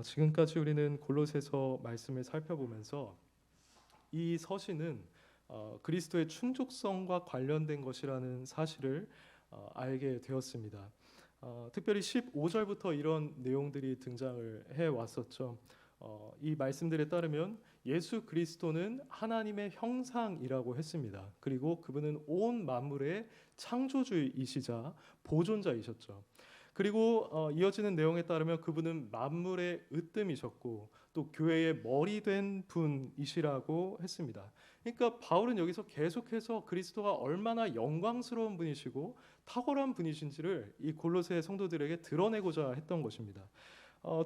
지금까지 우리는 골로새서 말씀을 살펴보면서 이 서신은 그리스도의 충족성과 관련된 것이라는 사실을 알게 되었습니다. 특별히 15절부터 이런 내용들이 등장을 해 왔었죠. 이 말씀들에 따르면 예수 그리스도는 하나님의 형상이라고 했습니다. 그리고 그분은 온 만물의 창조주이시자 보존자이셨죠. 그리고 이어지는 내용에 따르면 그분은 만물의 으뜸이셨고 또 교회의 머리 된 분이시라고 했습니다. 그러니까 바울은 여기서 계속해서 그리스도가 얼마나 영광스러운 분이시고 탁월한 분이신지를 이 골로새 성도들에게 드러내고자 했던 것입니다.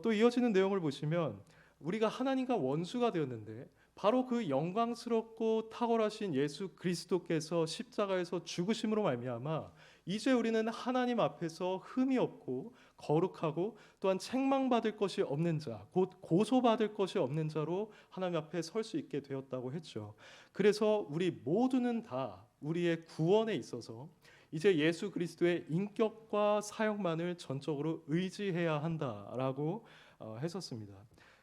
또 이어지는 내용을 보시면 우리가 하나님과 원수가 되었는데 바로 그 영광스럽고 탁월하신 예수 그리스도께서 십자가에서 죽으심으로 말미암아 이제 우리는 하나님 앞에서 흠이 없고 거룩하고 또한 책망받을 것이 없는 자, 곧 고소받을 것이 없는 자로 하나님 앞에 설 수 있게 되었다고 했죠. 그래서 우리 모두는 다 우리의 구원에 있어서 이제 예수 그리스도의 인격과 사역만을 전적으로 의지해야 한다라고 했었습니다.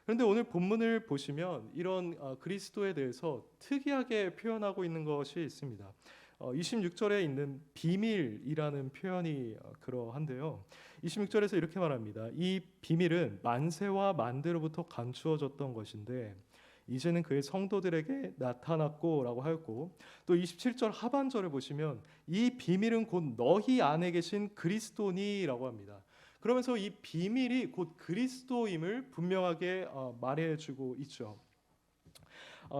그런데 오늘 본문을 보시면 이런 그리스도에 대해서 특이하게 표현하고 있는 것이 있습니다. 26절에 있는 비밀이라는 표현이 그러한데요. 26절에서 이렇게 말합니다. 이 비밀은 만세와 만대로부터 감추어졌던 것인데 이제는 그의 성도들에게 나타났고 라고 하였고, 또 27절 하반절을 보시면 이 비밀은 곧 너희 안에 계신 그리스도니 라고 합니다. 그러면서 이 비밀이 곧 그리스도임을 분명하게 말해주고 있죠.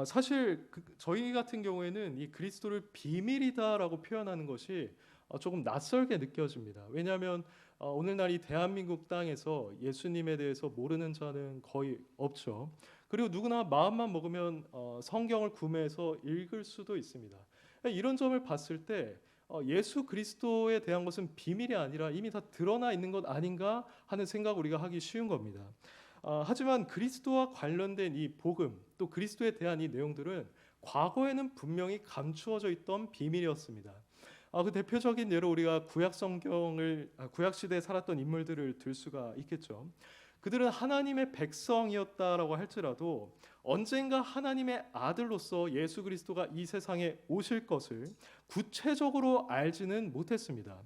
사실 저희 같은 경우에는 이 그리스도를 비밀이다라고 표현하는 것이 조금 낯설게 느껴집니다. 왜냐하면 오늘날 이 대한민국 땅에서 예수님에 대해서 모르는 자는 거의 없죠. 그리고 누구나 마음만 먹으면 성경을 구매해서 읽을 수도 있습니다. 이런 점을 봤을 때 예수 그리스도에 대한 것은 비밀이 아니라 이미 다 드러나 있는 것 아닌가 하는 생각을 우리가 하기 쉬운 겁니다. 하지만 그리스도와 관련된 이 복음 또 그리스도에 대한 이 내용들은 과거에는 분명히 감추어져 있던 비밀이었습니다. 그 대표적인 예로 우리가 구약 시대에 살았던 인물들을 들 수가 있겠죠. 그들은 하나님의 백성이었다라고 할지라도 언젠가 하나님의 아들로서 예수 그리스도가 이 세상에 오실 것을 구체적으로 알지는 못했습니다.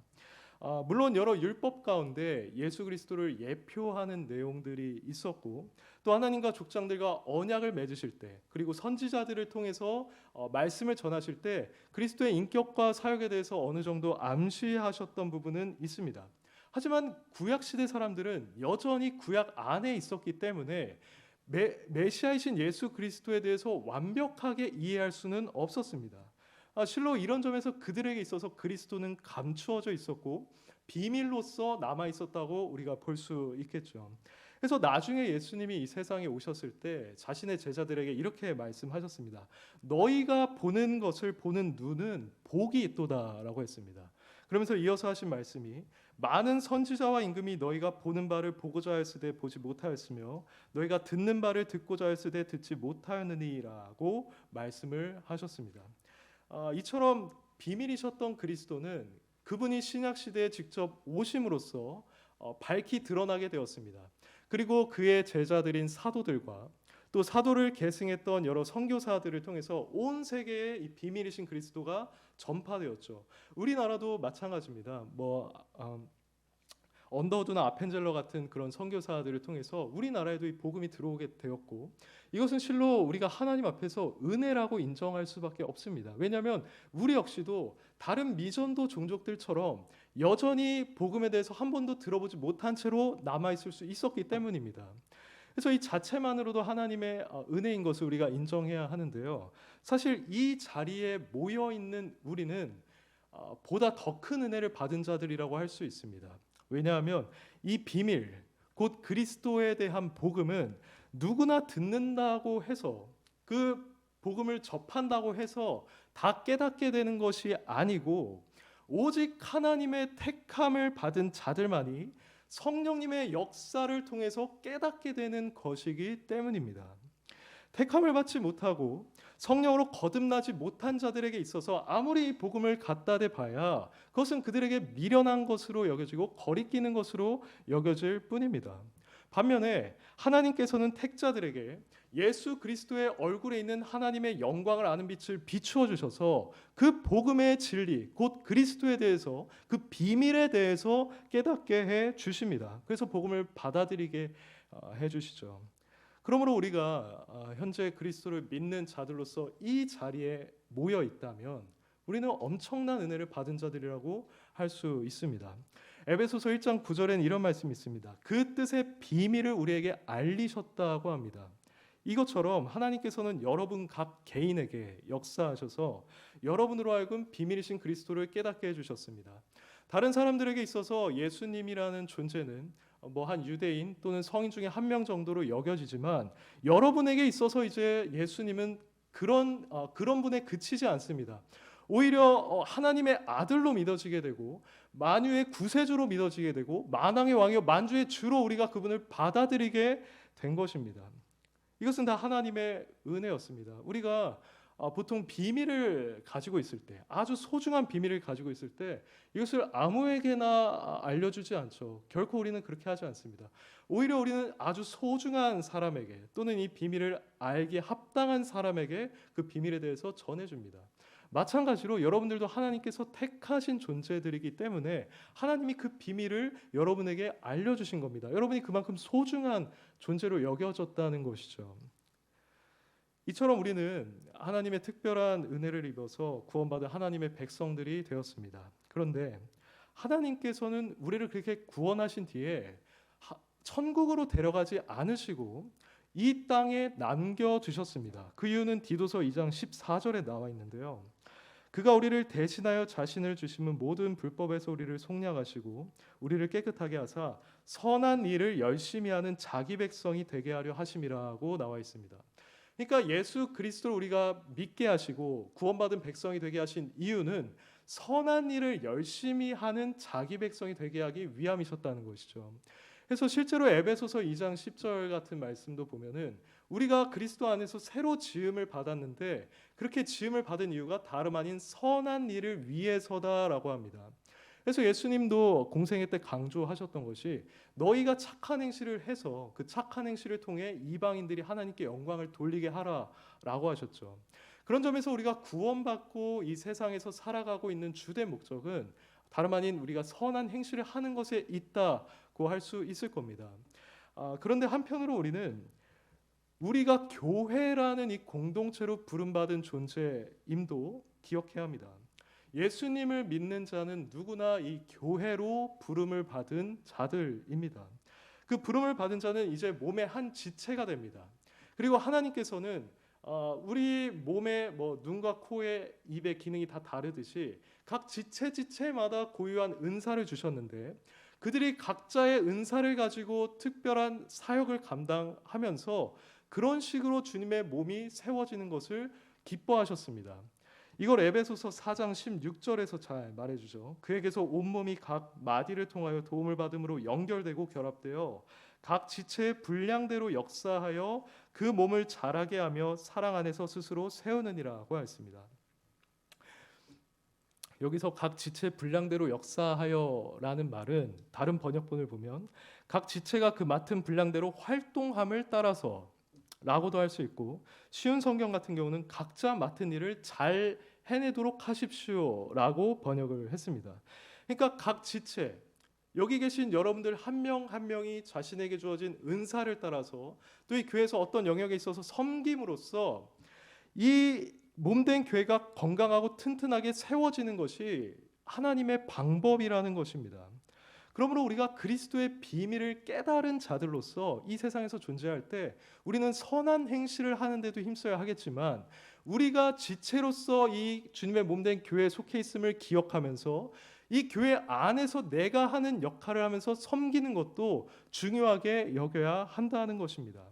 물론 여러 율법 가운데 예수 그리스도를 예표하는 내용들이 있었고, 또 하나님과 족장들과 언약을 맺으실 때, 그리고 선지자들을 통해서 말씀을 전하실 때 그리스도의 인격과 사역에 대해서 어느 정도 암시하셨던 부분은 있습니다. 하지만 구약 시대 사람들은 여전히 구약 안에 있었기 때문에 메시아이신 예수 그리스도에 대해서 완벽하게 이해할 수는 없었습니다. 실로 이런 점에서 그들에게 있어서 그리스도는 감추어져 있었고 비밀로서 남아 있었다고 우리가 볼 수 있겠죠. 그래서 나중에 예수님이 이 세상에 오셨을 때 자신의 제자들에게 이렇게 말씀하셨습니다. 너희가 보는 것을 보는 눈은 복이 있도다라고 했습니다. 그러면서 이어서 하신 말씀이 많은 선지자와 임금이 너희가 보는 바를 보고자 하였으되 보지 못하였으며 너희가 듣는 바를 듣고자 하였으되 듣지 못하였느니라고 말씀을 하셨습니다. 이처럼 비밀이셨던 그리스도는 그분이 신약 시대에 직접 오심으로써 밝히 드러나게 되었습니다. 그리고 그의 제자들인 사도들과 또 사도를 계승했던 여러 선교사들을 통해서 온 세계에 이 비밀이신 그리스도가 전파되었죠. 우리나라도 마찬가지입니다. 언더우드나 아펜젤러 같은 그런 선교사들을 통해서 우리나라에도 이 복음이 들어오게 되었고, 이것은 실로 우리가 하나님 앞에서 은혜라고 인정할 수밖에 없습니다. 왜냐하면 우리 역시도 다른 미전도 종족들처럼 여전히 복음에 대해서 한 번도 들어보지 못한 채로 남아있을 수 있었기 때문입니다. 그래서 이 자체만으로도 하나님의 은혜인 것을 우리가 인정해야 하는데요. 사실 이 자리에 모여있는 우리는 보다 더 큰 은혜를 받은 자들이라고 할 수 있습니다. 왜냐하면 이 비밀, 곧 그리스도에 대한 복음은 누구나 듣는다고 해서, 그 복음을 접한다고 해서 다 깨닫게 되는 것이 아니고 오직 하나님의 택함을 받은 자들만이 성령님의 역사를 통해서 깨닫게 되는 것이기 때문입니다. 택함을 받지 못하고 성령으로 거듭나지 못한 자들에게 있어서 아무리 복음을 갖다 대봐야 그것은 그들에게 미련한 것으로 여겨지고 거리끼는 것으로 여겨질 뿐입니다. 반면에 하나님께서는 택자들에게 예수 그리스도의 얼굴에 있는 하나님의 영광을 아는 빛을 비추어 주셔서 그 복음의 진리, 곧 그리스도에 대해서 그 비밀에 대해서 깨닫게 해 주십니다. 그래서 복음을 받아들이게 해 주시죠. 그러므로 우리가 현재 그리스도를 믿는 자들로서 이 자리에 모여 있다면 우리는 엄청난 은혜를 받은 자들이라고 할 수 있습니다. 에베소서 1장 9절엔 이런 말씀이 있습니다. 그 뜻의 비밀을 우리에게 알리셨다고 합니다. 이것처럼 하나님께서는 여러분 각 개인에게 역사하셔서 여러분으로 하여금 비밀이신 그리스도를 깨닫게 해주셨습니다. 다른 사람들에게 있어서 예수님이라는 존재는 한 유대인 또는 성인 중에 한 명 정도로 여겨지지만 여러분에게 있어서 이제 예수님은 그런 분에 그치지 않습니다. 오히려 하나님의 아들로 믿어지게 되고 만유의 구세주로 믿어지게 되고 만왕의 왕이요 만주의 주로 우리가 그분을 받아들이게 된 것입니다. 이것은 다 하나님의 은혜였습니다. 우리가 보통 비밀을 가지고 있을 때, 아주 소중한 비밀을 가지고 있을 때 이것을 아무에게나 알려주지 않죠. 결코 우리는 그렇게 하지 않습니다. 오히려 우리는 아주 소중한 사람에게 또는 이 비밀을 알기에 합당한 사람에게 그 비밀에 대해서 전해줍니다. 마찬가지로 여러분들도 하나님께서 택하신 존재들이기 때문에 하나님이 그 비밀을 여러분에게 알려주신 겁니다. 여러분이 그만큼 소중한 존재로 여겨졌다는 것이죠. 이처럼 우리는 하나님의 특별한 은혜를 입어서 구원받은 하나님의 백성들이 되었습니다. 그런데 하나님께서는 우리를 그렇게 구원하신 뒤에 천국으로 데려가지 않으시고 이 땅에 남겨두셨습니다. 그 이유는 디도서 2장 14절에 나와 있는데요. 그가 우리를 대신하여 자신을 주심은 모든 불법에서 우리를 속량하시고 우리를 깨끗하게 하사 선한 일을 열심히 하는 자기 백성이 되게 하려 하심이라고 나와 있습니다. 그러니까 예수 그리스도를 우리가 믿게 하시고 구원받은 백성이 되게 하신 이유는 선한 일을 열심히 하는 자기 백성이 되게 하기 위함이셨다는 것이죠. 그래서 실제로 에베소서 2장 10절 같은 말씀도 보면은 우리가 그리스도 안에서 새로 지음을 받았는데 그렇게 지음을 받은 이유가 다름 아닌 선한 일을 위해서다라고 합니다. 그래서 예수님도 공생애 때 강조하셨던 것이 너희가 착한 행실을 해서 그 착한 행실을 통해 이방인들이 하나님께 영광을 돌리게 하라라고 하셨죠. 그런 점에서 우리가 구원받고 이 세상에서 살아가고 있는 주된 목적은 다름 아닌 우리가 선한 행실을 하는 것에 있다고 할 수 있을 겁니다. 그런데 한편으로 우리가 교회라는 이 공동체로 부름받은 존재임도 기억해야 합니다. 예수님을 믿는 자는 누구나 이 교회로 부름을 받은 자들입니다. 그 부름을 받은 자는 이제 몸의 한 지체가 됩니다. 그리고 하나님께서는 우리 몸의 눈과 코의 입의 기능이 다 다르듯이 각 지체마다 고유한 은사를 주셨는데 그들이 각자의 은사를 가지고 특별한 사역을 감당하면서 그런 식으로 주님의 몸이 세워지는 것을 기뻐하셨습니다. 이걸 에베소서 4장 16절에서 잘 말해주죠. 그에게서 온몸이 각 마디를 통하여 도움을 받음으로 연결되고 결합되어 각 지체의 분량대로 역사하여 그 몸을 자라게 하며 사랑 안에서 스스로 세우느니라고 했습니다. 여기서 각 지체 분량대로 역사하여라는 말은 다른 번역본을 보면 각 지체가 그 맡은 분량대로 활동함을 따라서 라고도 할 수 있고 쉬운 성경 같은 경우는 각자 맡은 일을 잘 해내도록 하십시오 라고 번역을 했습니다. 그러니까 각 지체, 여기 계신 여러분들 한 명 한 명이 자신에게 주어진 은사를 따라서 또 이 교회에서 어떤 영역에 있어서 섬김으로써 이 몸된 교회가 건강하고 튼튼하게 세워지는 것이 하나님의 방법이라는 것입니다. 그러므로 우리가 그리스도의 비밀을 깨달은 자들로서 이 세상에서 존재할 때 우리는 선한 행실을 하는데도 힘써야 하겠지만 우리가 지체로서 이 주님의 몸된 교회에 속해 있음을 기억하면서 이 교회 안에서 내가 하는 역할을 하면서 섬기는 것도 중요하게 여겨야 한다는 것입니다.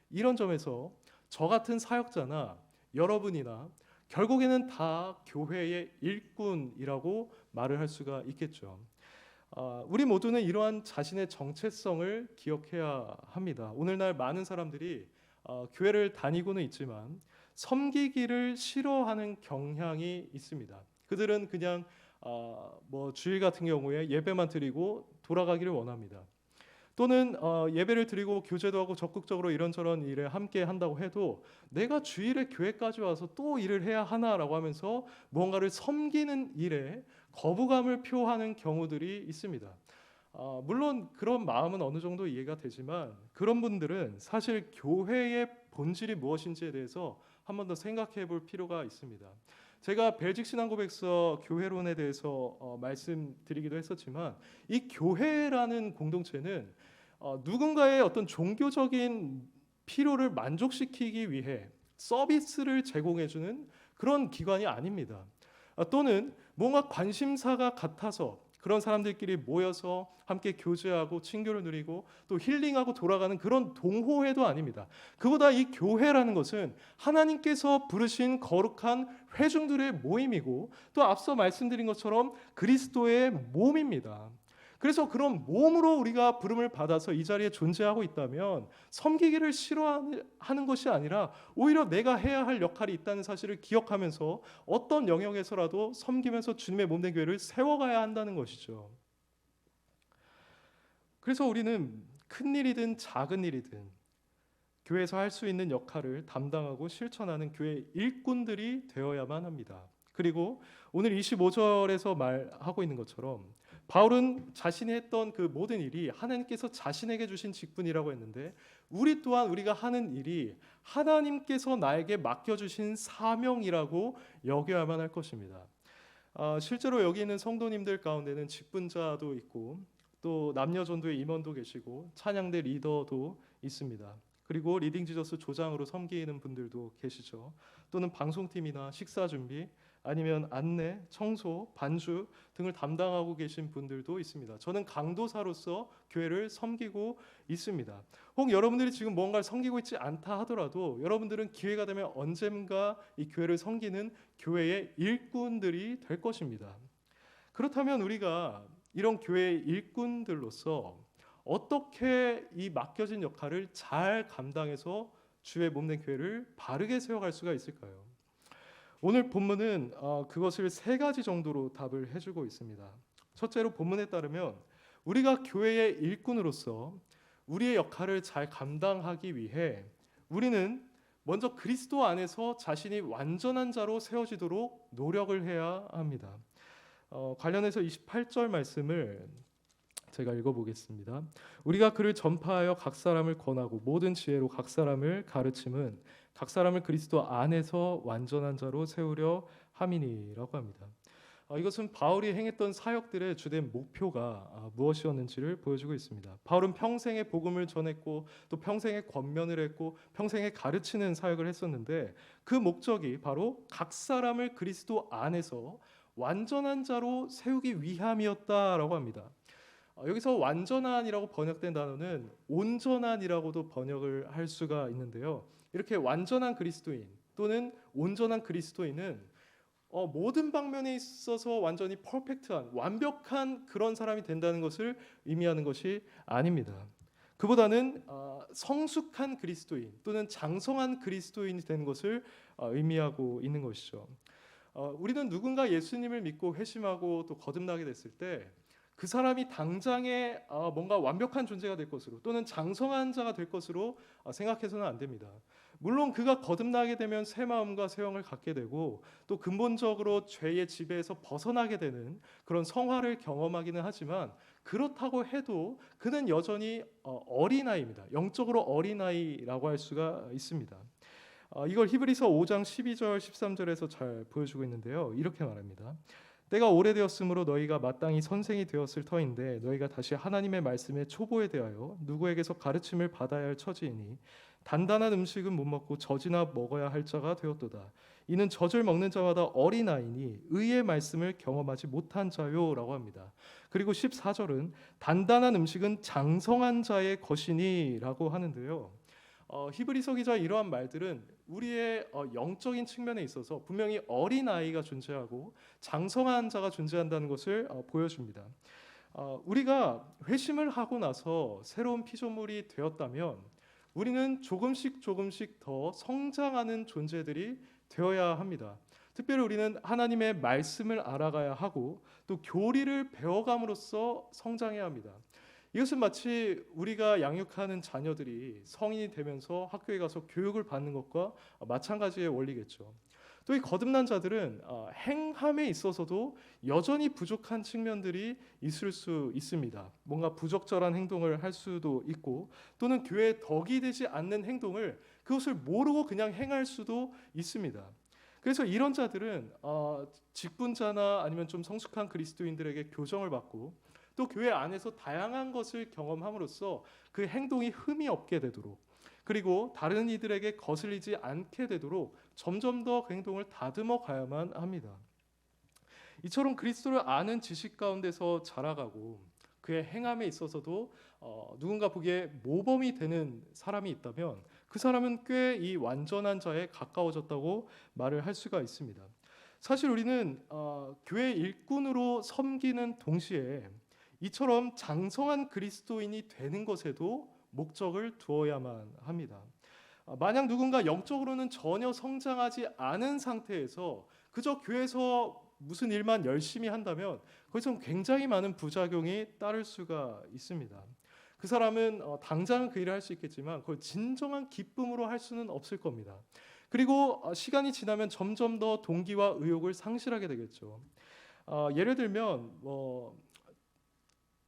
이런 점에서 저 같은 사역자나 여러분이나 결국에는 다 교회의 일꾼이라고 말을 할 수가 있겠죠. 우리 모두는 이러한 자신의 정체성을 기억해야 합니다. 오늘날 많은 사람들이 교회를 다니고는 있지만 섬기기를 싫어하는 경향이 있습니다. 그들은 그냥 주일 같은 경우에 예배만 드리고 돌아가기를 원합니다. 또는 예배를 드리고 교제도 하고 적극적으로 이런저런 일에 함께 한다고 해도 내가 주일에 교회까지 와서 또 일을 해야 하나라고 하면서 무언가를 섬기는 일에 거부감을 표하는 경우들이 있습니다. 물론 그런 마음은 어느 정도 이해가 되지만 그런 분들은 사실 교회의 본질이 무엇인지에 대해서 한 번 더 생각해 볼 필요가 있습니다. 제가 벨직 신앙고백서 교회론에 대해서 말씀드리기도 했었지만 이 교회라는 공동체는 누군가의 어떤 종교적인 필요를 만족시키기 위해 서비스를 제공해주는 그런 기관이 아닙니다. 또는 뭔가 관심사가 같아서 그런 사람들끼리 모여서 함께 교제하고 친교를 누리고 또 힐링하고 돌아가는 그런 동호회도 아닙니다. 그보다 이 교회라는 것은 하나님께서 부르신 거룩한 회중들의 모임이고 또 앞서 말씀드린 것처럼 그리스도의 몸입니다. 그래서 그런 몸으로 우리가 부름을 받아서 이 자리에 존재하고 있다면 섬기기를 싫어하는 것이 아니라 오히려 내가 해야 할 역할이 있다는 사실을 기억하면서 어떤 영역에서라도 섬기면서 주님의 몸된 교회를 세워가야 한다는 것이죠. 그래서 우리는 큰 일이든 작은 일이든 교회에서 할 수 있는 역할을 담당하고 실천하는 교회 일꾼들이 되어야만 합니다. 그리고 오늘 25절에서 말하고 있는 것처럼 바울은 자신이 했던 그 모든 일이 하나님께서 자신에게 주신 직분이라고 했는데 우리 또한 우리가 하는 일이 하나님께서 나에게 맡겨주신 사명이라고 여겨야만 할 것입니다. 실제로 여기 있는 성도님들 가운데는 직분자도 있고 또 남녀전도의 임원도 계시고 찬양대 리더도 있습니다. 그리고 리딩 지저스 조장으로 섬기는 분들도 계시죠. 또는 방송팀이나 식사 준비 아니면 안내, 청소, 반주 등을 담당하고 계신 분들도 있습니다. 저는 강도사로서 교회를 섬기고 있습니다. 혹 여러분들이 지금 뭔가를 섬기고 있지 않다 하더라도 여러분들은 기회가 되면 언젠가 이 교회를 섬기는 교회의 일꾼들이 될 것입니다. 그렇다면 우리가 이런 교회의 일꾼들로서 어떻게 이 맡겨진 역할을 잘 감당해서 주의 몸된 교회를 바르게 세워갈 수가 있을까요? 오늘 본문은 그것을 세 가지 정도로 답을 해주고 있습니다. 첫째로 본문에 따르면 우리가 교회의 일꾼으로서 우리의 역할을 잘 감당하기 위해 우리는 먼저 그리스도 안에서 자신이 완전한 자로 세워지도록 노력을 해야 합니다. 관련해서 28절 말씀을 제가 읽어보겠습니다. 우리가 그를 전파하여 각 사람을 권하고 모든 지혜로 각 사람을 가르침은 각 사람을 그리스도 안에서 완전한 자로 세우려 함이니라고 합니다. 이것은 바울이 행했던 사역들의 주된 목표가 무엇이었는지를 보여주고 있습니다. 바울은 평생에 복음을 전했고 또 평생에 권면을 했고 평생에 가르치는 사역을 했었는데 그 목적이 바로 각 사람을 그리스도 안에서 완전한 자로 세우기 위함이었다라고 합니다. 여기서 완전한이라고 번역된 단어는 온전한이라고도 번역을 할 수가 있는데요. 이렇게 완전한 그리스도인 또는 온전한 그리스도인은 모든 방면에 있어서 완전히 퍼펙트한 완벽한 그런 사람이 된다는 것을 의미하는 것이 아닙니다. 그보다는 성숙한 그리스도인 또는 장성한 그리스도인이 되는 것을 의미하고 있는 것이죠. 우리는 누군가 예수님을 믿고 회심하고 또 거듭나게 됐을 때 그 사람이 당장에 뭔가 완벽한 존재가 될 것으로 또는 장성한 자가 될 것으로 생각해서는 안 됩니다. 물론 그가 거듭나게 되면 새 마음과 새 영을 갖게 되고 또 근본적으로 죄의 지배에서 벗어나게 되는 그런 성화를 경험하기는 하지만 그렇다고 해도 그는 여전히 어린아이입니다. 영적으로 어린아이라고 할 수가 있습니다. 이걸 히브리서 5장 12절 13절에서 잘 보여주고 있는데요. 이렇게 말합니다. 때가 오래되었으므로 너희가 마땅히 선생이 되었을 터인데 너희가 다시 하나님의 말씀에 초보에 대하여 누구에게서 가르침을 받아야 할 처지이니 단단한 음식은 못 먹고 젖이나 먹어야 할 자가 되었도다. 이는 젖을 먹는 자마다 어린아이니 의의 말씀을 경험하지 못한 자요라고 합니다. 그리고 14절은 단단한 음식은 장성한 자의 것이니라고 하는데요. 히브리서 기자 이러한 말들은 우리의 영적인 측면에 있어서 분명히 어린아이가 존재하고 장성한 자가 존재한다는 것을 보여줍니다. 우리가 회심을 하고 나서 새로운 피조물이 되었다면 우리는 조금씩 더 성장하는 존재들이 되어야 합니다. 특별히 우리는 하나님의 말씀을 알아가야 하고 또 교리를 배워감으로써 성장해야 합니다. 이것은 마치 우리가 양육하는 자녀들이 성인이 되면서 학교에 가서 교육을 받는 것과 마찬가지의 원리겠죠. 또 이 거듭난 자들은 행함에 있어서도 여전히 부족한 측면들이 있을 수 있습니다. 뭔가 부적절한 행동을 할 수도 있고, 또는 교회에 덕이 되지 않는 행동을 그것을 모르고 그냥 행할 수도 있습니다. 그래서 이런 자들은 직분자나 아니면 좀 성숙한 그리스도인들에게 교정을 받고, 또 교회 안에서 다양한 것을 경험함으로써 그 행동이 흠이 없게 되도록, 그리고 다른 이들에게 거슬리지 않게 되도록 점점 더 그 행동을 다듬어 가야만 합니다. 이처럼 그리스도를 아는 지식 가운데서 자라가고 그의 행함에 있어서도 누군가 보기에 모범이 되는 사람이 있다면 그 사람은 꽤 이 완전한 자에 가까워졌다고 말을 할 수가 있습니다. 사실 우리는 교회 일꾼으로 섬기는 동시에 이처럼 장성한 그리스도인이 되는 것에도 목적을 두어야만 합니다. 만약 누군가 영적으로는 전혀 성장하지 않은 상태에서 그저 교회에서 무슨 일만 열심히 한다면 거기서 굉장히 많은 부작용이 따를 수가 있습니다. 그 사람은 당장 그 일을 할 수 있겠지만 그걸 진정한 기쁨으로 할 수는 없을 겁니다. 그리고 시간이 지나면 점점 더 동기와 의욕을 상실하게 되겠죠. 예를 들면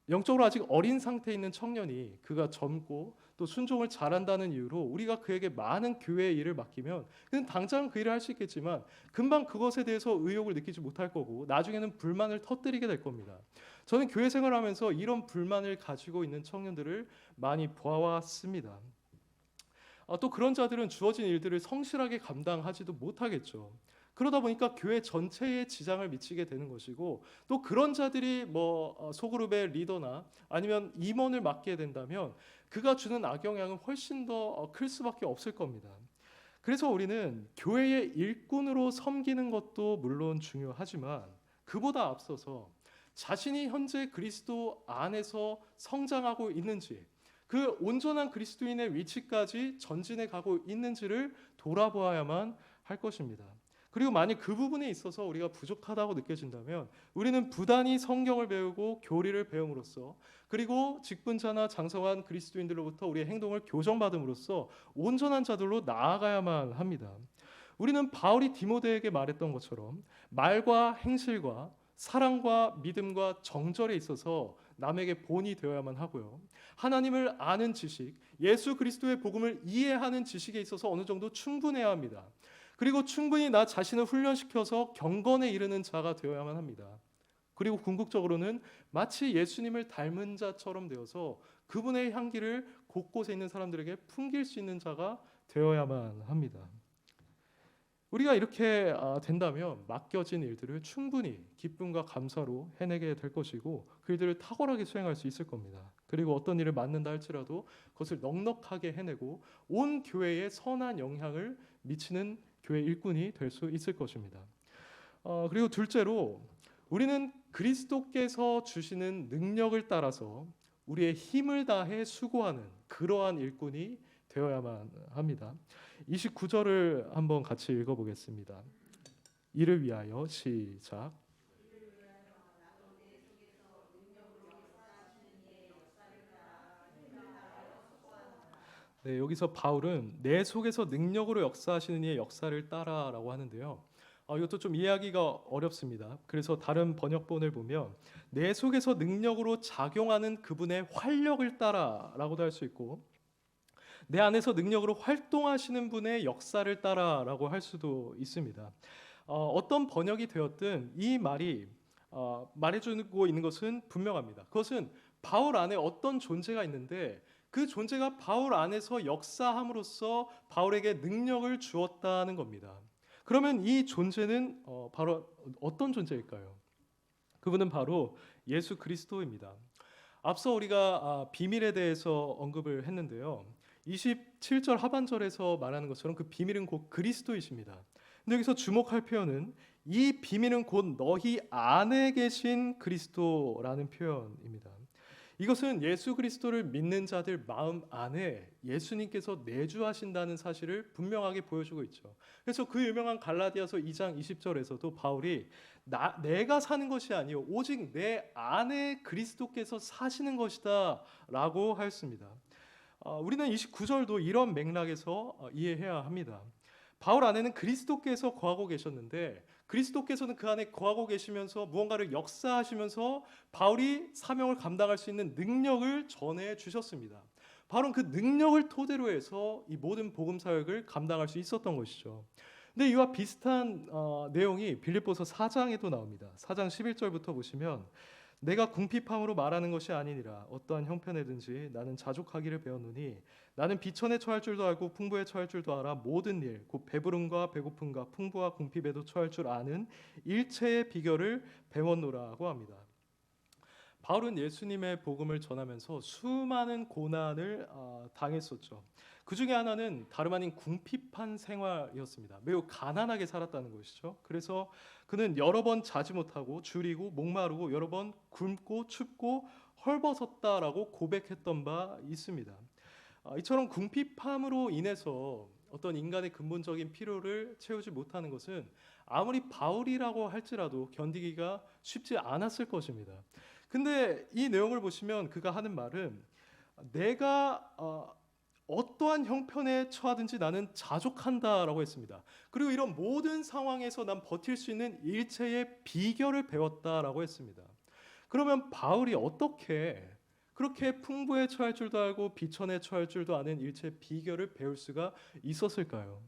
영적으로 아직 어린 상태에 있는 청년이 그가 젊고 또 순종을 잘한다는 이유로 우리가 그에게 많은 교회의 일을 맡기면 그는 당장 그 일을 할 수 있겠지만 금방 그것에 대해서 의욕을 느끼지 못할 거고 나중에는 불만을 터뜨리게 될 겁니다. 저는 교회 생활하면서 이런 불만을 가지고 있는 청년들을 많이 보아왔습니다. 또 그런 자들은 주어진 일들을 성실하게 감당하지도 못하겠죠. 그러다 보니까 교회 전체에 지장을 미치게 되는 것이고, 또 그런 자들이 소그룹의 리더나 아니면 임원을 맡게 된다면 그가 주는 악영향은 훨씬 더 클 수밖에 없을 겁니다. 그래서 우리는 교회의 일꾼으로 섬기는 것도 물론 중요하지만 그보다 앞서서 자신이 현재 그리스도 안에서 성장하고 있는지, 그 온전한 그리스도인의 위치까지 전진해 가고 있는지를 돌아보아야만 할 것입니다. 그리고 만약 그 부분에 있어서 우리가 부족하다고 느껴진다면 우리는 부단히 성경을 배우고 교리를 배움으로써, 그리고 직분자나 장성한 그리스도인들로부터 우리의 행동을 교정받음으로써 온전한 자들로 나아가야만 합니다. 우리는 바울이 디모데에게 말했던 것처럼 말과 행실과 사랑과 믿음과 정절에 있어서 남에게 본이 되어야만 하고요. 하나님을 아는 지식, 예수 그리스도의 복음을 이해하는 지식에 있어서 어느 정도 충분해야 합니다. 그리고 충분히 나 자신을 훈련시켜서 경건에 이르는 자가 되어야만 합니다. 그리고 궁극적으로는 마치 예수님을 닮은 자처럼 되어서 그분의 향기를 곳곳에 있는 사람들에게 풍길 수 있는 자가 되어야만 합니다. 우리가 이렇게 된다면 맡겨진 일들을 충분히 기쁨과 감사로 해내게 될 것이고 그 일들을 탁월하게 수행할 수 있을 겁니다. 그리고 어떤 일을 맡는다 할지라도 그것을 넉넉하게 해내고 온 교회에 선한 영향을 미치는 교회 일꾼이 될 수 있을 것입니다. 그리고 둘째로 우리는 그리스도께서 주시는 능력을 따라서 우리의 힘을 다해 수고하는 그러한 일꾼이 되어야만 합니다. 29절을 한번 같이 읽어보겠습니다. 이를 위하여 시작. 네, 여기서 바울은 내 속에서 능력으로 역사하시는 이의 역사를 따라라고 하는데요. 이것도 좀 이해하기가 어렵습니다. 그래서 다른 번역본을 보면 내 속에서 능력으로 작용하는 그분의 활력을 따라라고도 할 수 있고, 내 안에서 능력으로 활동하시는 분의 역사를 따라라고 할 수도 있습니다. 어떤 번역이 되었든 이 말이 말해주고 있는 것은 분명합니다. 그것은 바울 안에 어떤 존재가 있는데 그 존재가 바울 안에서 역사함으로써 바울에게 능력을 주었다는 겁니다. 그러면 이 존재는 바로 어떤 존재일까요? 그분은 바로 예수 그리스도입니다. 앞서 우리가 비밀에 대해서 언급을 했는데요. 27절 하반절에서 말하는 것처럼 그 비밀은 곧 그리스도이십니다. 근데 여기서 주목할 표현은 이 비밀은 곧 너희 안에 계신 그리스도라는 표현입니다. 이것은 예수 그리스도를 믿는 자들 마음 안에 예수님께서 내주하신다는 사실을 분명하게 보여주고 있죠. 그래서 그 유명한 갈라디아서 2장 20절에서도 바울이 내가 사는 것이 아니요 오직 내 안에 그리스도께서 사시는 것이다 라고 하였습니다. 우리는 29절도 이런 맥락에서 이해해야 합니다. 바울 안에는 그리스도께서 거하고 계셨는데 그리스도께서는 그 안에 거하고 계시면서 무언가를 역사하시면서 바울이 사명을 감당할 수 있는 능력을 전해 주셨습니다. 바울은 그 능력을 토대로 해서 이 모든 복음 사역을 감당할 수 있었던 것이죠. 근데 이와 비슷한 내용이 빌립보서 4장에도 나옵니다. 4장 11절부터 보시면 내가 궁핍함으로 말하는 것이 아니니라 어떠한 형편에든지 나는 자족하기를 배웠노니 나는 비천에 처할 줄도 알고 풍부에 처할 줄도 알아 모든 일 곧 배부름과 배고픔과 풍부와 궁핍에도 처할 줄 아는 일체의 비결을 배웠노라고 합니다. 바울은 예수님의 복음을 전하면서 수많은 고난을 당했었죠. 그 중에 하나는 다름 아닌 궁핍한 생활이었습니다. 매우 가난하게 살았다는 것이죠. 그래서 그는 여러 번 자지 못하고 줄이고 목마르고 여러 번 굶고 춥고 헐벗었다라고 고백했던 바 있습니다. 이처럼 궁핍함으로 인해서 어떤 인간의 근본적인 필요를 채우지 못하는 것은 아무리 바울이라고 할지라도 견디기가 쉽지 않았을 것입니다. 근데 이 내용을 보시면 그가 하는 말은 내가 어떠한 형편에 처하든지 나는 자족한다라고 했습니다. 그리고 이런 모든 상황에서 난 버틸 수 있는 일체의 비결을 배웠다라고 했습니다. 그러면 바울이 어떻게 그렇게 풍부에 처할 줄도 알고 비천에 처할 줄도 아는 일체의 비결을 배울 수가 있었을까요?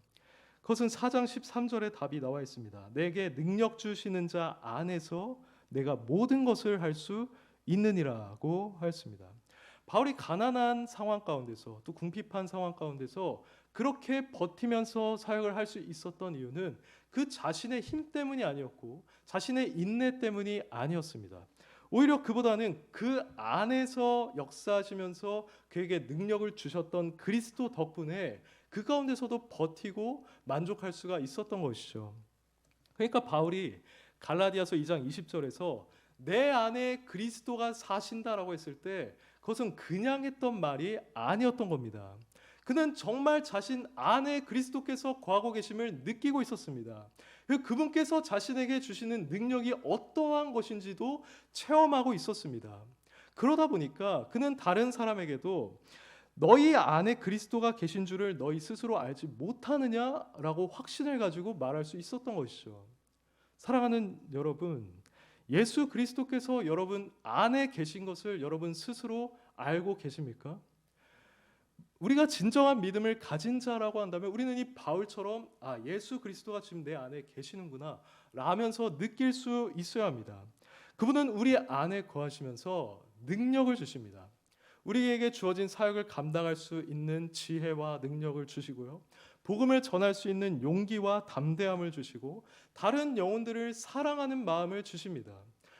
그것은 4장 13절에 답이 나와 있습니다. 내게 능력 주시는 자 안에서 내가 모든 것을 할 수 있느니라고 하였습니다. 바울이 가난한 상황 가운데서 또 궁핍한 상황 가운데서 그렇게 버티면서 사역을 할 수 있었던 이유는 그 자신의 힘 때문이 아니었고 자신의 인내 때문이 아니었습니다. 오히려 그보다는 그 안에서 역사하시면서 그에게 능력을 주셨던 그리스도 덕분에 그 가운데서도 버티고 만족할 수가 있었던 것이죠. 그러니까 바울이 갈라디아서 2장 20절에서 내 안에 그리스도가 사신다라고 했을 때 그것은 그냥 했던 말이 아니었던 겁니다. 그는 정말 자신 안에 그리스도께서 거하고 계심을 느끼고 있었습니다. 그분께서 자신에게 주시는 능력이 어떠한 것인지도 체험하고 있었습니다. 그러다 보니까 그는 다른 사람에게도 너희 안에 그리스도가 계신 줄을 너희 스스로 알지 못하느냐라고 확신을 가지고 말할 수 있었던 것이죠. 사랑하는 여러분, 예수 그리스도께서 여러분 안에 계신 것을 여러분 스스로 알고 계십니까? 우리가 진정한 믿음을 가진 자라고 한다면 우리는 이 바울처럼 예수 그리스도가 지금 내 안에 계시는구나 라면서 느낄 수 있어야 합니다. 그분은 우리 안에 거하시면서 능력을 주십니다. 우리에게 주어진 사역을 감당할 수 있는 지혜와 능력을 주시고요. 복음을 전할 수 있는 용기와 담대함을 주시고 다른 영혼들을 사랑하는 마음을 주십니다.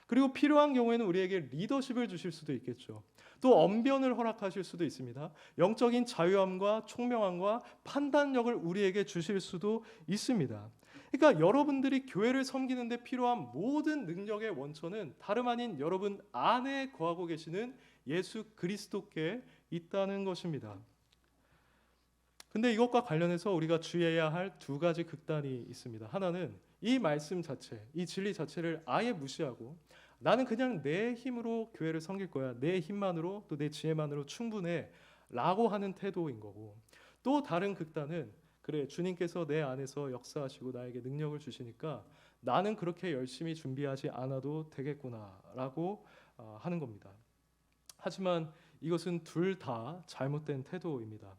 그리고 필요한 경우에는 우리에게 리더십을 주실 수도 있겠죠. 또 언변을 허락하실 수도 있습니다. 영적인 자유함과 총명함과 판단력을 우리에게 주실 수도 있습니다. 그러니까 여러분들이 교회를 섬기는 데 필요한 모든 능력의 원천은 다름 아닌 여러분 안에 거하고 계시는 예수 그리스도께 있다는 것입니다. 근데 이것과 관련해서 우리가 주의해야 할 두 가지 극단이 있습니다. 하나는 이 말씀 자체, 이 진리 자체를 아예 무시하고 나는 그냥 내 힘으로 교회를 섬길 거야. 내 힘만으로 또 내 지혜만으로 충분해 라고 하는 태도인 거고, 또 다른 극단은 그래 주님께서 내 안에서 역사하시고 나에게 능력을 주시니까 나는 그렇게 열심히 준비하지 않아도 되겠구나 라고 하는 겁니다. 하지만 이것은 둘 다 잘못된 태도입니다.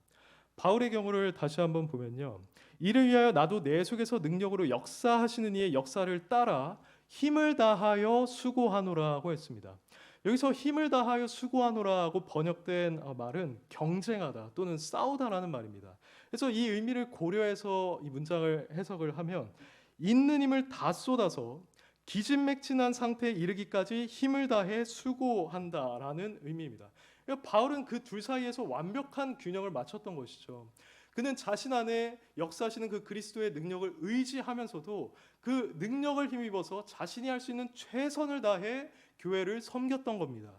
바울의 경우를 다시 한번 보면요, 이를 위하여 나도 내 속에서 능력으로 역사하시는 이의 역사를 따라 힘을 다하여 수고하노라고 했습니다. 여기서 힘을 다하여 수고하노라고 번역된 말은 경쟁하다 또는 싸우다라는 말입니다. 그래서 이 의미를 고려해서 이 문장을 해석을 하면 있는 힘을 다 쏟아서 기진맥진한 상태에 이르기까지 힘을 다해 수고한다라는 의미입니다. 바울은 그 둘 사이에서 완벽한 균형을 맞췄던 것이죠. 그는 자신 안에 역사하시는 그 그리스도의 능력을 의지하면서도 그 능력을 힘입어서 자신이 할 수 있는 최선을 다해 교회를 섬겼던 겁니다.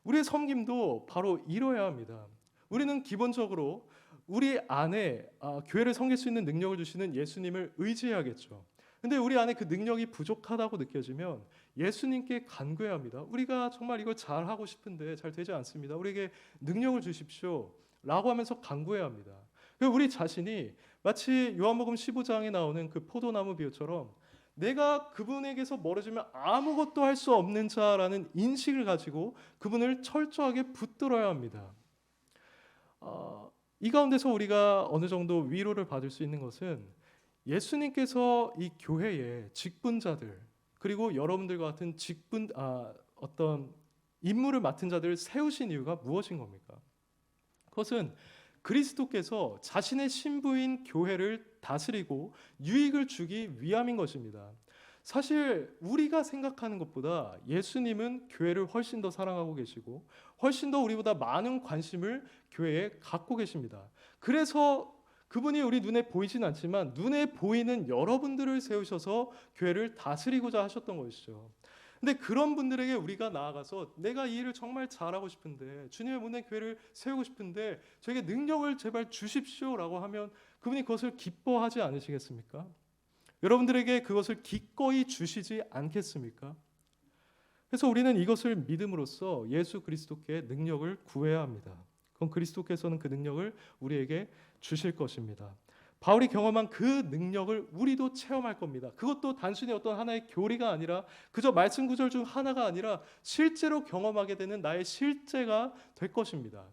우리의 섬김도 바로 이뤄야 합니다. 우리는 기본적으로 우리 안에 교회를 섬길 수 있는 능력을 주시는 예수님을 의지해야겠죠. 근데 우리 안에 그 능력이 부족하다고 느껴지면 예수님께 간구해야 합니다. 우리가 정말 이걸 잘하고 싶은데 잘 되지 않습니다. 우리에게 능력을 주십시오 라고 하면서 간구해야 합니다. 우리 자신이 마치 요한복음 15장에 나오는 그 포도나무 비유처럼 내가 그분에게서 멀어지면 아무것도 할 수 없는 자라는 인식을 가지고 그분을 철저하게 붙들어야 합니다. 이 가운데서 우리가 어느 정도 위로를 받을 수 있는 것은 예수님께서 이 교회의 직분자들 그리고 여러분들과 같은 어떤 임무를 맡은 자들을 세우신 이유가 무엇인 겁니까? 그것은 그리스도께서 자신의 신부인 교회를 다스리고 유익을 주기 위함인 것입니다. 사실 우리가 생각하는 것보다 예수님은 교회를 훨씬 더 사랑하고 계시고 훨씬 더 우리보다 많은 관심을 교회에 갖고 계십니다. 그래서 그분이 우리 눈에 보이진 않지만 눈에 보이는 여러분들을 세우셔서 교회를 다스리고자 하셨던 것이죠. 근데 그런 분들에게 우리가 나아가서 내가 이 일을 정말 잘하고 싶은데 주님의 몸된 교회를 세우고 싶은데 저에게 능력을 제발 주십시오라고 하면 그분이 그것을 기뻐하지 않으시겠습니까? 여러분들에게 그것을 기꺼이 주시지 않겠습니까? 그래서 우리는 이것을 믿음으로써 예수 그리스도께 능력을 구해야 합니다. 그럼 그리스도께서는 그 능력을 우리에게 주실 것입니다. 바울이 경험한 그 능력을 우리도 체험할 겁니다. 그것도 단순히 어떤 하나의 교리가 아니라 그저 말씀 구절 중 하나가 아니라 실제로 경험하게 되는 나의 실제가 될 것입니다.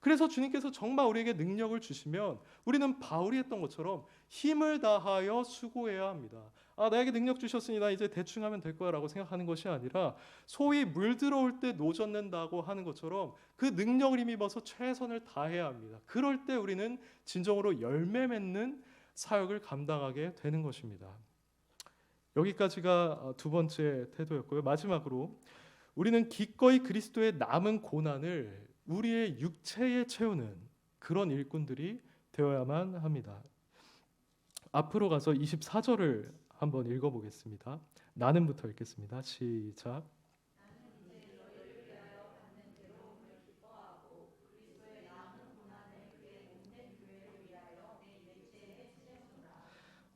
그래서 주님께서 정말 우리에게 능력을 주시면 우리는 바울이 했던 것처럼 힘을 다하여 수고해야 합니다. 나에게 능력 주셨으니 나 이제 대충 하면 될 거야 라고 생각하는 것이 아니라 소위 물 들어올 때 노젓는다고 하는 것처럼 그 능력을 힘입어서 최선을 다해야 합니다. 그럴 때 우리는 진정으로 열매 맺는 사역을 감당하게 되는 것입니다. 여기까지가 두 번째 태도였고요. 마지막으로 우리는 기꺼이 그리스도의 남은 고난을 우리의 육체에 채우는 그런 일꾼들이 되어야만 합니다. 앞으로 가서 24절을 한번 읽어보겠습니다. 나는부터 읽겠습니다. 시작.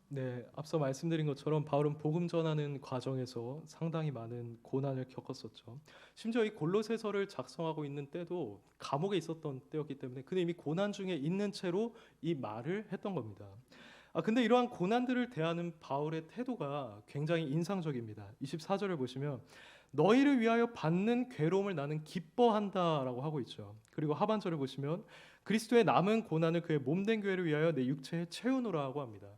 네, 앞서 말씀드린 것처럼 바울은 복음 전하는 과정에서 상당히 많은 고난을 겪었었죠. 심지어 이 골로새서를 작성하고 있는 때도 감옥에 있었던 때였기 때문에 그는 이미 고난 중에 있는 채로 이 말을 했던 겁니다. 근데 이러한 고난들을 대하는 바울의 태도가 굉장히 인상적입니다. 24절을 보시면 너희를 위하여 받는 괴로움을 나는 기뻐한다라고 하고 있죠. 그리고 하반절을 보시면 그리스도의 남은 고난을 그의 몸된 교회를 위하여 내 육체에 채우노라고 합니다.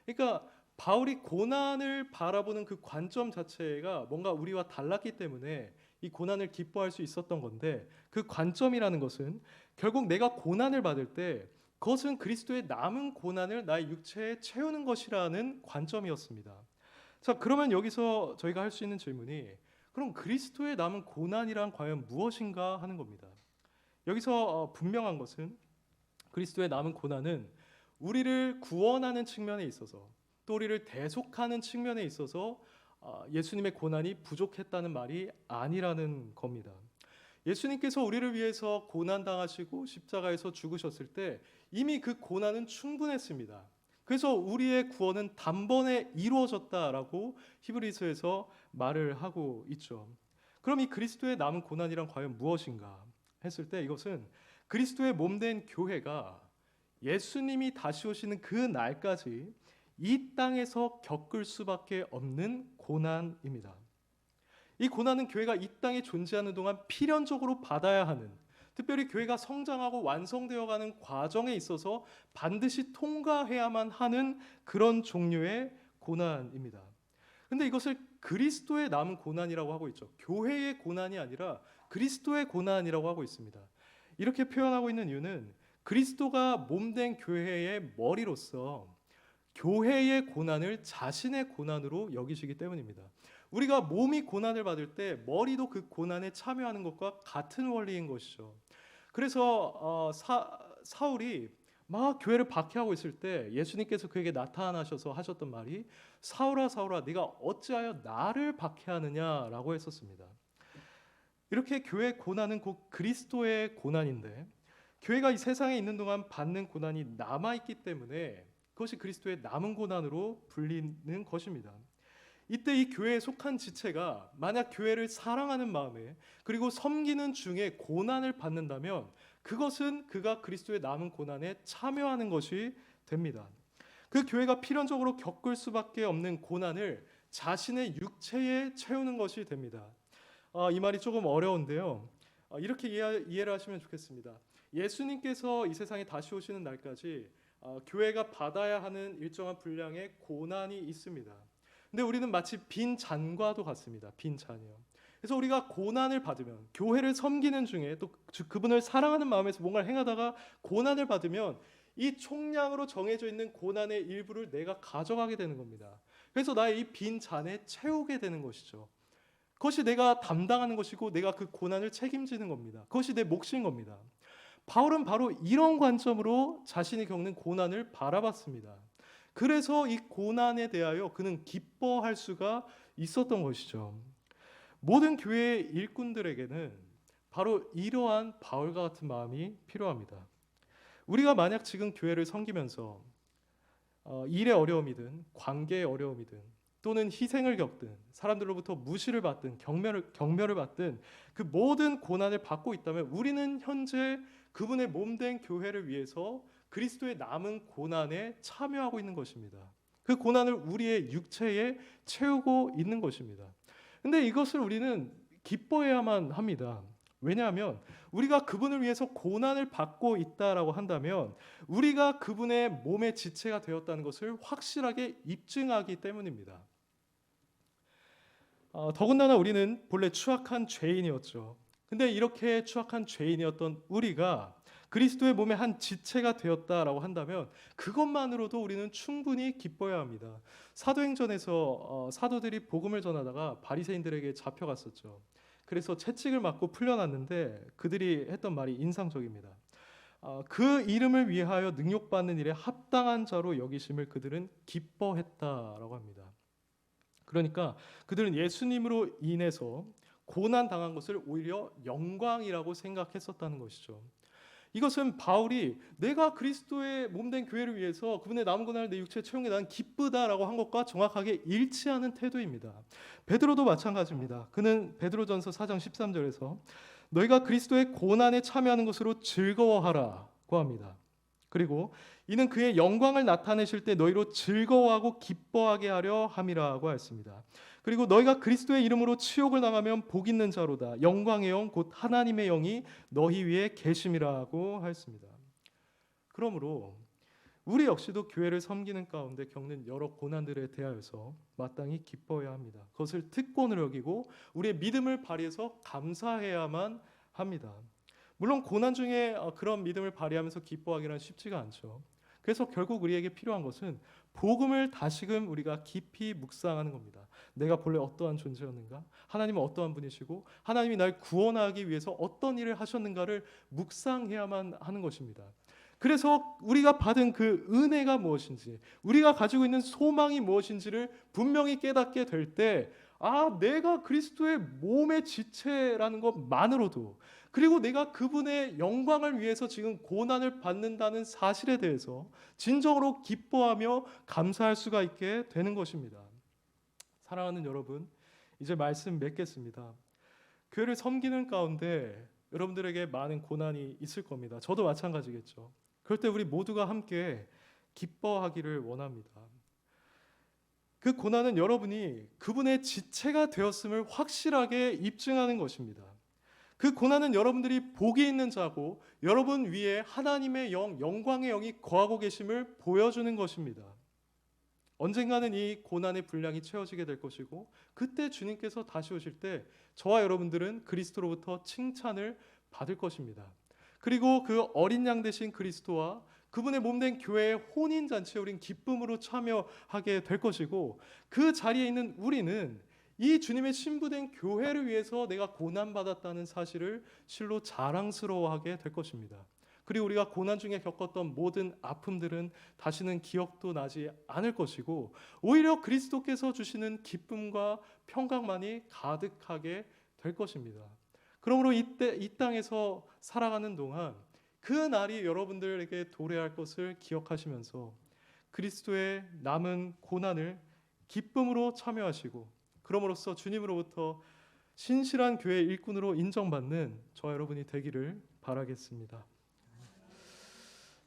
그러니까 바울이 고난을 바라보는 그 관점 자체가 뭔가 우리와 달랐기 때문에 이 고난을 기뻐할 수 있었던 건데 그 관점이라는 것은 결국 내가 고난을 받을 때 그것은 그리스도의 남은 고난을 나의 육체에 채우는 것이라는 관점이었습니다. 자, 그러면 여기서 저희가 할 수 있는 질문이 그럼 그리스도의 남은 고난이란 과연 무엇인가 하는 겁니다. 여기서 분명한 것은 그리스도의 남은 고난은 우리를 구원하는 측면에 있어서 또 우리를 대속하는 측면에 있어서 예수님의 고난이 부족했다는 말이 아니라는 겁니다. 예수님께서 우리를 위해서 고난당하시고 십자가에서 죽으셨을 때 이미 그 고난은 충분했습니다. 그래서 우리의 구원은 단번에 이루어졌다라고 히브리서에서 말을 하고 있죠. 그럼 이 그리스도의 남은 고난이란 과연 무엇인가 했을 때 이것은 그리스도의 몸된 교회가 예수님이 다시 오시는 그 날까지 이 땅에서 겪을 수밖에 없는 고난입니다. 이 고난은 교회가 이 땅에 존재하는 동안 필연적으로 받아야 하는, 특별히 교회가 성장하고 완성되어가는 과정에 있어서 반드시 통과해야만 하는 그런 종류의 고난입니다. 그런데 이것을 그리스도의 남은 고난이라고 하고 있죠. 교회의 고난이 아니라 그리스도의 고난이라고 하고 있습니다. 이렇게 표현하고 있는 이유는 그리스도가 몸된 교회의 머리로서 교회의 고난을 자신의 고난으로 여기시기 때문입니다. 우리가 몸이 고난을 받을 때 머리도 그 고난에 참여하는 것과 같은 원리인 것이죠. 그래서 사울이 막 교회를 박해하고 있을 때 예수님께서 그에게 나타나셔서 하셨던 말이 사울아 사울아 네가 어찌하여 나를 박해하느냐라고 했었습니다. 이렇게 교회 고난은 곧 그리스도의 고난인데 교회가 이 세상에 있는 동안 받는 고난이 남아있기 때문에 그것이 그리스도의 남은 고난으로 불리는 것입니다. 이때 이 교회에 속한 지체가 만약 교회를 사랑하는 마음에 그리고 섬기는 중에 고난을 받는다면 그것은 그가 그리스도의 남은 고난에 참여하는 것이 됩니다. 그 교회가 필연적으로 겪을 수밖에 없는 고난을 자신의 육체에 채우는 것이 됩니다. 이 말이 조금 어려운데요. 이렇게 이해를 하시면 좋겠습니다. 예수님께서 이 세상에 다시 오시는 날까지 교회가 받아야 하는 일정한 분량의 고난이 있습니다. 근데 우리는 마치 빈 잔과도 같습니다. 빈 잔이요. 그래서 우리가 고난을 받으면 교회를 섬기는 중에 또 그분을 사랑하는 마음에서 뭔가를 행하다가 고난을 받으면 이 총량으로 정해져 있는 고난의 일부를 내가 가져가게 되는 겁니다. 그래서 나의 이 빈 잔에 채우게 되는 것이죠. 그것이 내가 담당하는 것이고 내가 그 고난을 책임지는 겁니다. 그것이 내 몫인 겁니다. 바울은 바로 이런 관점으로 자신이 겪는 고난을 바라봤습니다. 그래서 이 고난에 대하여 그는 기뻐할 수가 있었던 것이죠. 모든 교회의 일꾼들에게는 바로 이러한 바울과 같은 마음이 필요합니다. 우리가 만약 지금 교회를 섬기면서 일의 어려움이든 관계의 어려움이든 또는 희생을 겪든 사람들로부터 무시를 받든 경멸을 받든 그 모든 고난을 받고 있다면 우리는 현재 그분의 몸된 교회를 위해서 그리스도의 남은 고난에 참여하고 있는 것입니다. 그 고난을 우리의 육체에 채우고 있는 것입니다. 근데 이것을 우리는 기뻐해야만 합니다. 왜냐하면 우리가 그분을 위해서 고난을 받고 있다라고 한다면 우리가 그분의 몸의 지체가 되었다는 것을 확실하게 입증하기 때문입니다. 더군다나 우리는 본래 추악한 죄인이었죠. 근데 이렇게 추악한 죄인이었던 우리가 그리스도의 몸의 한 지체가 되었다라고 한다면 그것만으로도 우리는 충분히 기뻐해야 합니다. 사도행전에서 사도들이 복음을 전하다가 바리새인들에게 잡혀갔었죠. 그래서 채찍을 맞고 풀려났는데 그들이 했던 말이 인상적입니다. 그 이름을 위하여 능욕받는 일에 합당한 자로 여기심을 그들은 기뻐했다라고 합니다. 그러니까 그들은 예수님으로 인해서 고난 당한 것을 오히려 영광이라고 생각했었다는 것이죠. 이것은 바울이 내가 그리스도의 몸된 교회를 위해서 그분의 남은 고난을 내 육체에 채운 게 난 기쁘다라고 한 것과 정확하게 일치하는 태도입니다. 베드로도 마찬가지입니다. 그는 베드로전서 4장 13절에서 너희가 그리스도의 고난에 참여하는 것으로 즐거워하라고 합니다. 그리고 이는 그의 영광을 나타내실 때 너희로 즐거워하고 기뻐하게 하려 함이라고 했습니다. 그리고 너희가 그리스도의 이름으로 치욕을 당하면 복 있는 자로다. 영광의 영 곧 하나님의 영이 너희 위에 계심이라고 하였습니다. 그러므로 우리 역시도 교회를 섬기는 가운데 겪는 여러 고난들에 대하여서 마땅히 기뻐해야 합니다. 그것을 특권으로 여기고 우리의 믿음을 발휘해서 감사해야만 합니다. 물론 고난 중에 그런 믿음을 발휘하면서 기뻐하기는 쉽지가 않죠. 그래서 결국 우리에게 필요한 것은 복음을 다시금 우리가 깊이 묵상하는 겁니다. 내가 본래 어떠한 존재였는가? 하나님은 어떠한 분이시고 하나님이 날 구원하기 위해서 어떤 일을 하셨는가를 묵상해야만 하는 것입니다. 그래서 우리가 받은 그 은혜가 무엇인지, 우리가 가지고 있는 소망이 무엇인지를 분명히 깨닫게 될 때, 내가 그리스도의 몸의 지체라는 것만으로도, 그리고 내가 그분의 영광을 위해서 지금 고난을 받는다는 사실에 대해서 진정으로 기뻐하며 감사할 수가 있게 되는 것입니다. 사랑하는 여러분, 이제 말씀 맺겠습니다. 교회를 섬기는 가운데 여러분들에게 많은 고난이 있을 겁니다. 저도 마찬가지겠죠. 그럴 때 우리 모두가 함께 기뻐하기를 원합니다. 그 고난은 여러분이 그분의 지체가 되었음을 확실하게 입증하는 것입니다. 그 고난은 여러분들이 복이 있는 자고 여러분 위에 하나님의 영, 영광의 영이 거하고 계심을 보여주는 것입니다. 언젠가는 이 고난의 분량이 채워지게 될 것이고 그때 주님께서 다시 오실 때 저와 여러분들은 그리스도로부터 칭찬을 받을 것입니다. 그리고 그 어린 양 되신 그리스도와 그분의 몸된 교회의 혼인잔치에 우린 기쁨으로 참여하게 될 것이고 그 자리에 있는 우리는 이 주님의 신부된 교회를 위해서 내가 고난받았다는 사실을 실로 자랑스러워하게 될 것입니다. 그리고 우리가 고난 중에 겪었던 모든 아픔들은 다시는 기억도 나지 않을 것이고 오히려 그리스도께서 주시는 기쁨과 평강만이 가득하게 될 것입니다. 그러므로 이때 이 땅에서 살아가는 동안 그 날이 여러분들에게 도래할 것을 기억하시면서 그리스도의 남은 고난을 기쁨으로 참여하시고 그럼으로써 주님으로부터 신실한 교회 일꾼으로 인정받는 저와 여러분이 되기를 바라겠습니다.